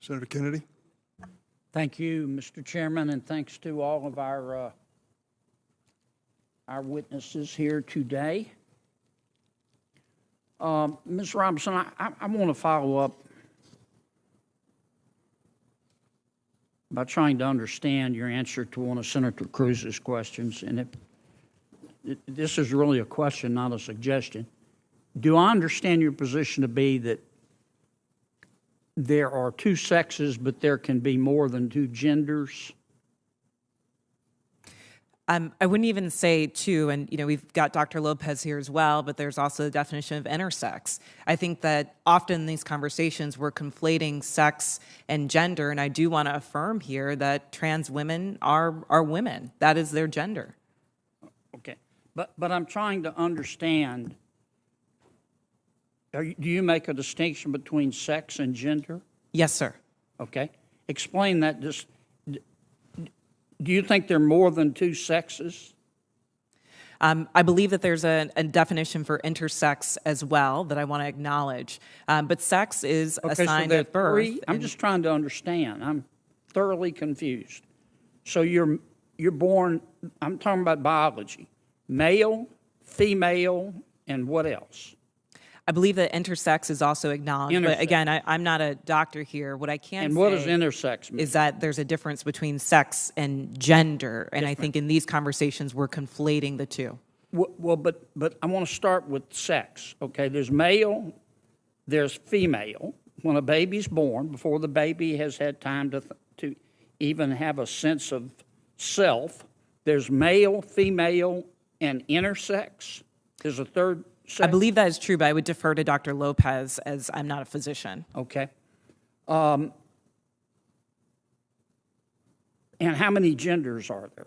Senator Kennedy. Thank you, Mr. Chairman, and thanks to all of our witnesses here today. Ms. Robinson, I want to follow up by trying to understand your answer to one of Senator Cruz's questions, and this is really a question, not a suggestion. Do I understand your position to be that there are two sexes, but there can be more than two genders? I wouldn't even say two, and we've got Dr. Lopez here as well, but there's also the definition of intersex. I think that often in these conversations we're conflating sex and gender, and I do want to affirm here that trans women are women. That is their gender. Okay, but I'm trying to understand. Do you make a distinction between sex and gender? Yes, sir. Okay, explain that. Do you think there are more than two sexes? I believe that there's a definition for intersex as well that I want to acknowledge. But sex is assigned at birth. I'm just trying to understand. I'm thoroughly confused. So you're born, I'm talking about biology, male, female, and what else? I believe that intersex is also acknowledged. Intersex. But again, I'm not a doctor here. What I can And say what does intersex mean? is that there's a difference between sex and gender. And I think in these conversations, we're conflating the two. Well, but I want to start with sex, okay? There's male, there's female. When a baby's born, before the baby has had time to even have a sense of self, there's male, female, and intersex. There's a third sex. I believe that is true, but I would defer to Dr. Lopez as I'm not a physician. Okay. And how many genders are there?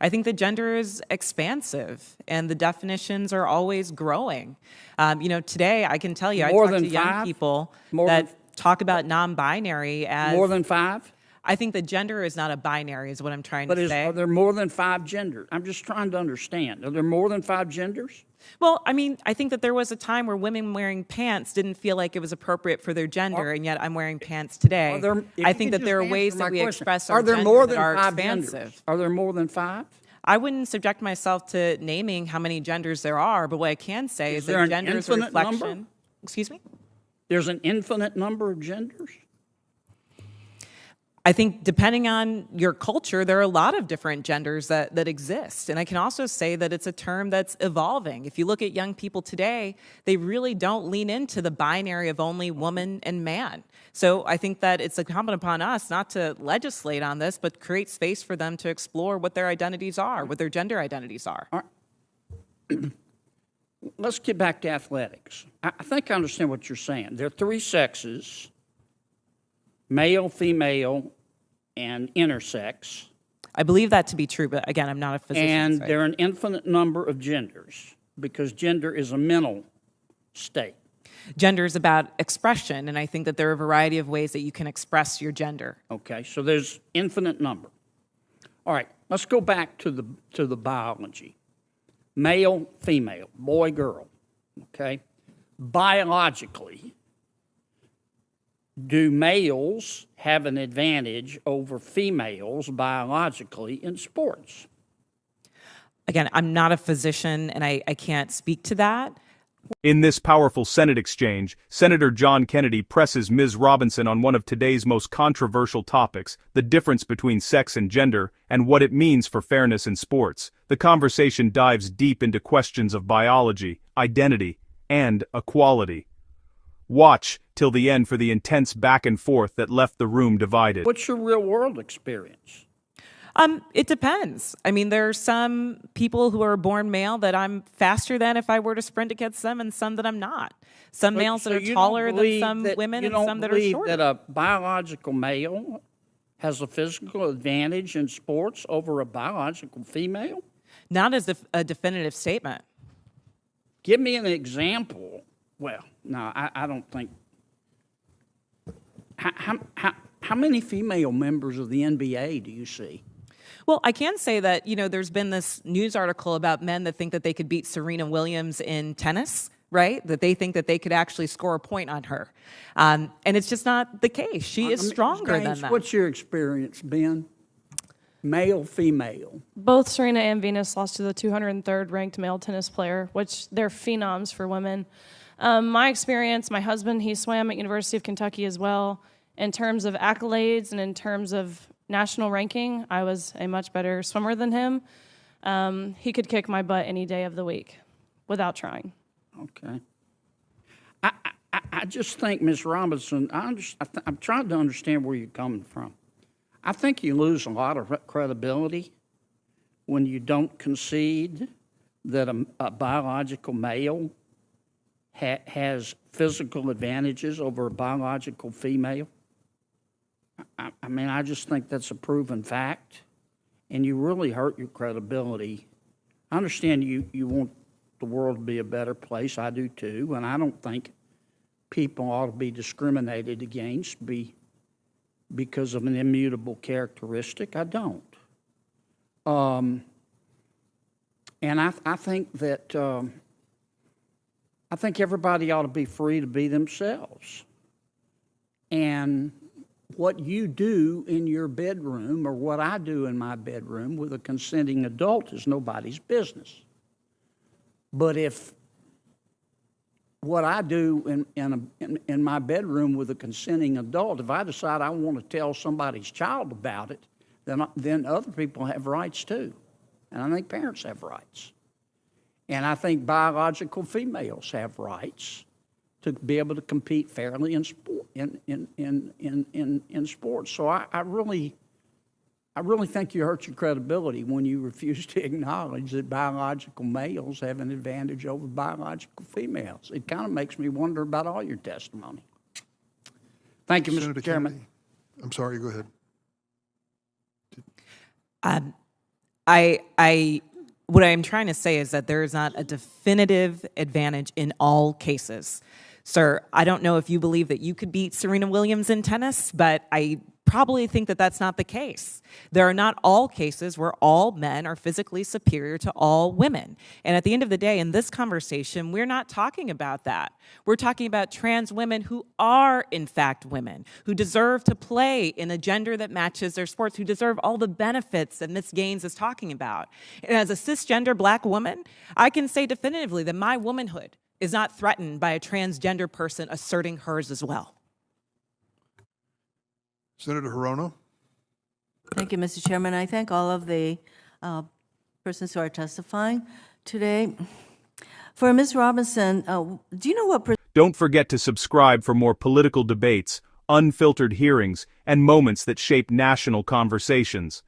I think the gender is expansive, and the definitions are always growing. Today I can tell you, I talk to young people that talk about non-binary as more than five. I think the gender is not a binary, is what I'm trying to say. Are there more than five genders? I'm just trying to understand. Are there more than five genders? Well, I think that there was a time where women wearing pants didn't feel like it was appropriate for their gender, and yet I'm wearing pants today. I think that there are ways that we express our gender that are expansive. Are there more than five? I wouldn't subject myself to naming how many genders there are, but what I can say is that gender is a reflection. Number? Excuse me? There's an infinite number of genders? I think depending on your culture, there are a lot of different genders that exist. And I can also say that it's a term that's evolving. If you look at young people today, they really don't lean into the binary of only woman and man. So I think that it's incumbent upon us not to legislate on this, but create space for them to explore what their identities are, what their gender identities are. All right. Let's get back to athletics. I think I understand what you're saying. There are three sexes: male, female, and intersex. I believe that to be true, but again, I'm not a physician. And there are an infinite number of genders because gender is a mental state. Gender is about expression, and I think that there are a variety of ways that you can express your gender. Okay, so there's infinite number. All right, let's go back to the biology. Male, female, boy, girl, okay? Biologically, do males have an advantage over females biologically in sports? Again, I'm not a physician, and I can't speak to that. In this powerful Senate exchange, Senator John Kennedy presses Ms. Robinson on one of today's most controversial topics, the difference between sex and gender, and what it means for fairness in sports. The conversation dives deep into questions of biology, identity, and equality. Watch till the end for the intense back and forth that left the room divided. What's your real-world experience? It depends. There are some people who are born male that I'm faster than if I were to sprint against them, and some that I'm not. Some males that are taller than some women, and some that are shorter. You don't believe that a biological male has a physical advantage in sports over a biological female? Not as a definitive statement. Give me an example. Well, no, I don't think. How many female members of the NBA do you see? Well, I can say that, there's been this news article about men that think that they could beat Serena Williams in tennis. right? That they think that they could actually score a point on her. And it's just not the case. She is stronger than that. What's your experience, Ben? Male, female? Both Serena and Venus lost to the 203rd ranked male tennis player, which they're phenoms for women. My experience, my husband, he swam at University of Kentucky as well. In terms of accolades and in terms of national ranking, I was a much better swimmer than him. He could kick my butt any day of the week without trying. Okay. I just think, Ms. Robinson, I'm trying to understand where you're coming from. I think you lose a lot of credibility when you don't concede that a biological male has physical advantages over a biological female. I mean, I just think that's a proven fact, and you really hurt your credibility. I understand you want the world to be a better place. I do too, and I don't think people ought to be discriminated against because of an immutable characteristic. I don't. And I think that I think everybody ought to be free to be themselves. And what you do in your bedroom or what I do in my bedroom with a consenting adult is nobody's business. But if what I do in my bedroom with a consenting adult, if I decide I want to tell somebody's child about it, then other people have rights too. And I think parents have rights. And I think biological females have rights to be able to compete fairly in sport, in sports. So I really think you hurt your credibility when you refuse to acknowledge that biological males have an advantage over biological females. It kind of makes me wonder about all your testimony. Thank you, Senator Mr. Chairman. Kennedy. I'm sorry, go ahead. What I'm trying to say is that there is not a definitive advantage in all cases. Sir, I don't know if you believe that you could beat Serena Williams in tennis, but I probably think that that's not the case. There are not all cases where all men are physically superior to all women. And at the end of the day, in this conversation, we're not talking about that. We're talking about trans women who are, in fact, women, who deserve to play in a gender that matches their sports, who deserve all the benefits that Ms. Gaines is talking about. And as a cisgender black woman, I can say definitively that my womanhood is not threatened by a transgender person asserting hers as well. Senator Hirono. Thank you, Mr. Chairman. I thank all of the persons who are testifying today. For Ms. Robinson, do you know what Don't forget to subscribe for more political debates, unfiltered hearings, and moments that shape national conversations.